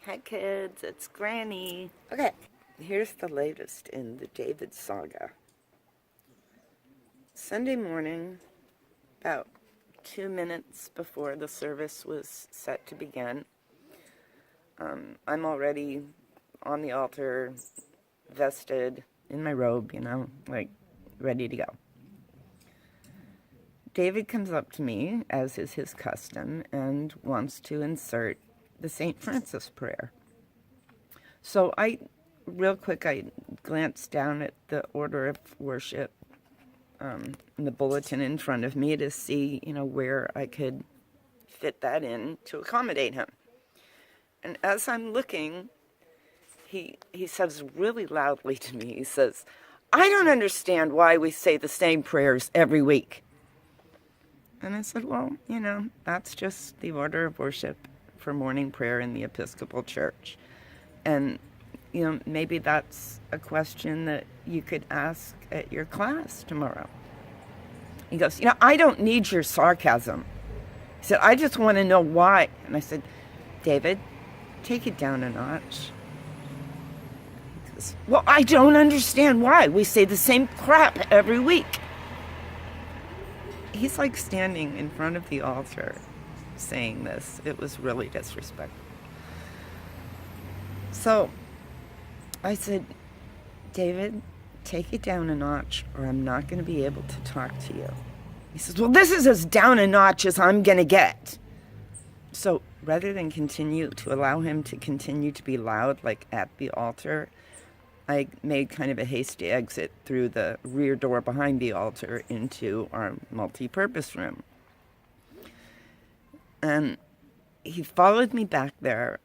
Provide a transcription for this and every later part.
Hi kids, it's Granny. Okay, here's the latest in the David saga. Sunday morning, about 2 minutes before the service was set to begin, I'm already on the altar, vested, in my robe, like ready to go. David comes up to me, as is his custom, and wants to insert the St. Francis prayer. So real quick, I glanced down at the order of worship in the bulletin in front of me to see, where I could fit that in to accommodate him. And as I'm looking, he says really loudly to me, he says, "I don't understand why we say the same prayers every week." And I said, well, that's just the order of worship for morning prayer in the Episcopal Church. And, maybe that's a question that you could ask at your class tomorrow. He goes, I don't need your sarcasm. He said, I just want to know why. And I said, David, take it down a notch. He goes, well, I don't understand why we say the same crap every week. He's like standing in front of the altar saying this. It was really disrespectful. So I said, David, take it down a notch or I'm not going to be able to talk to you. He says, well, this is as down a notch as I'm going to get. So rather than continue to allow him to continue to be loud, like at the altar, I made kind of a hasty exit through the rear door behind the altar into our multi-purpose room. And he followed me back there,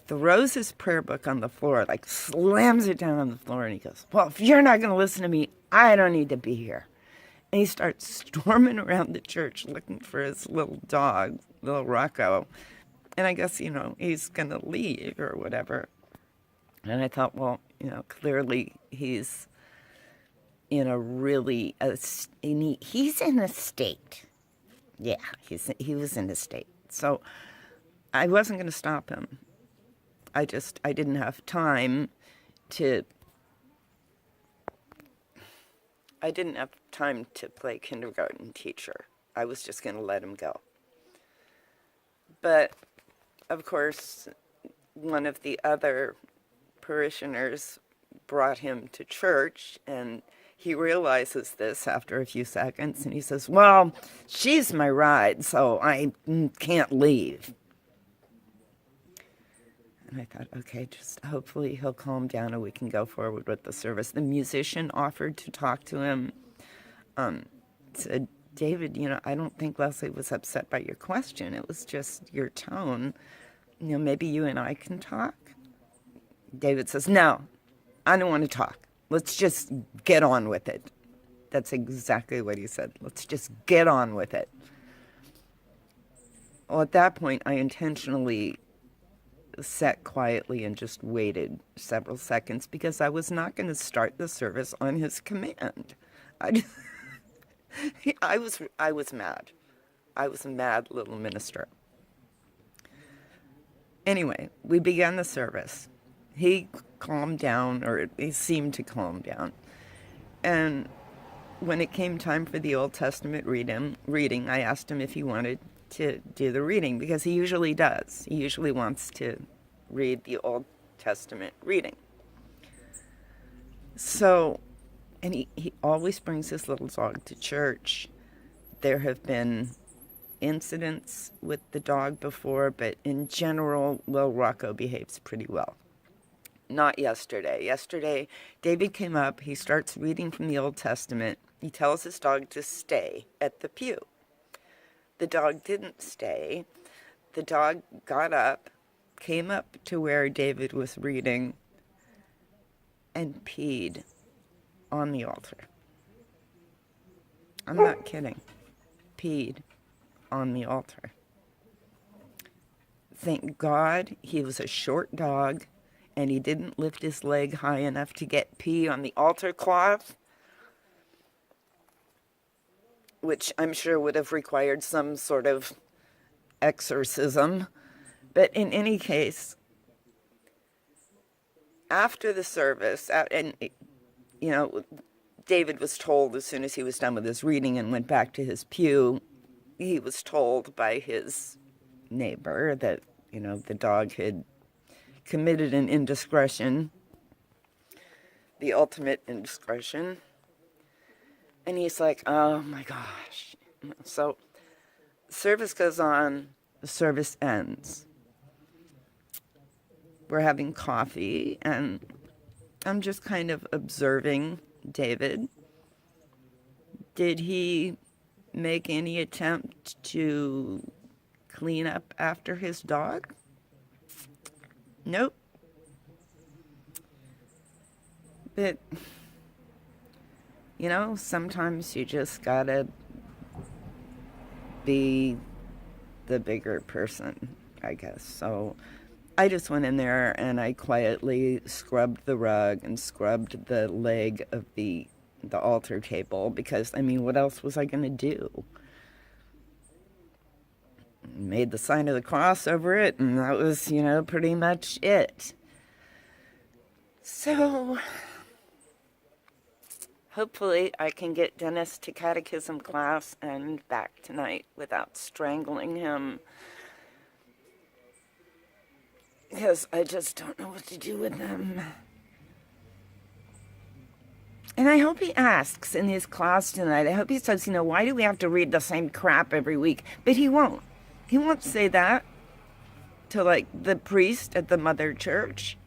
throws his prayer book on the floor, like slams it down on the floor, and he goes, well, if you're not going to listen to me, I don't need to be here. And he starts storming around the church looking for his little dog, little Rocco. And I guess, he's going to leave or whatever. And I thought, well, clearly he's in a really, he's in a state. Yeah, he was in a state. So I wasn't going to stop him. I didn't have time to play kindergarten teacher. I was just going to let him go. But, of course, one of the other parishioners brought him to church, and he realizes this after a few seconds, and he says, well, she's my ride, so I can't leave. And I thought, okay, just hopefully he'll calm down and we can go forward with the service. The musician offered to talk to him, said, David, I don't think Leslie was upset by your question. It was just your tone. Maybe you and I can talk. David says, no, I don't want to talk. Let's just get on with it. That's exactly what he said. Let's just get on with it. Well, at that point, I intentionally sat quietly and just waited several seconds because I was not going to start the service on his command. I was mad. I was a mad little minister. Anyway, we began the service. He calmed down, or he seemed to calm down. And when it came time for the Old Testament reading, I asked him if he wanted to do the reading, because he usually does. He usually wants to read the Old Testament reading. So, and he always brings his little dog to church. There have been incidents with the dog before, but in general, little Rocco behaves pretty well. Not yesterday. Yesterday, David came up, he starts reading from the Old Testament. He tells his dog to stay at the pew. The dog didn't stay. The dog got up, came up to where David was reading, and peed on the altar. I'm not kidding. Peed on the altar. Thank God he was a short dog and he didn't lift his leg high enough to get pee on the altar cloth, which I'm sure would have required some sort of exorcism. But in any case, after the service, and, you know, David was told as soon as he was done with his reading and went back to his pew, he was told by his neighbor that, you know, the dog had committed an indiscretion, the ultimate indiscretion. And he's like, oh my gosh. So service goes on, the service ends. We're having coffee, and I'm just kind of observing David. Did he make any attempt to clean up after his dog? Nope. But, you know, sometimes you just gotta be the bigger person, I guess. So I just went in there and I quietly scrubbed the rug and scrubbed the leg of the altar table, because, I mean, what else was I going to do? Made the sign of the cross over it, and that was, you know, pretty much it. So hopefully I can get Dennis to catechism class and back tonight without strangling him, because I just don't know what to do with them. And I hope he asks in his class tonight, I hope he says, you know, why do we have to read the same crap every week? But he won't. He won't say that to, like, the priest at the mother church.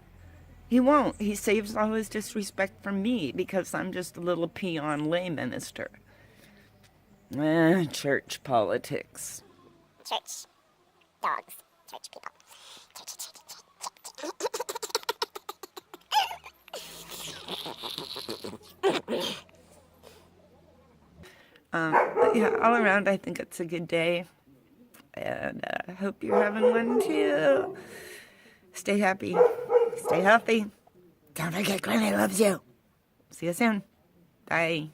He won't. He saves all his disrespect from me because I'm just a little peon lay minister. Church politics. Church dogs. Church people. But yeah, all around, I think it's a good day. And I hope you're having one too. Stay happy. Stay healthy. Don't forget Granny loves you. See you soon. Bye.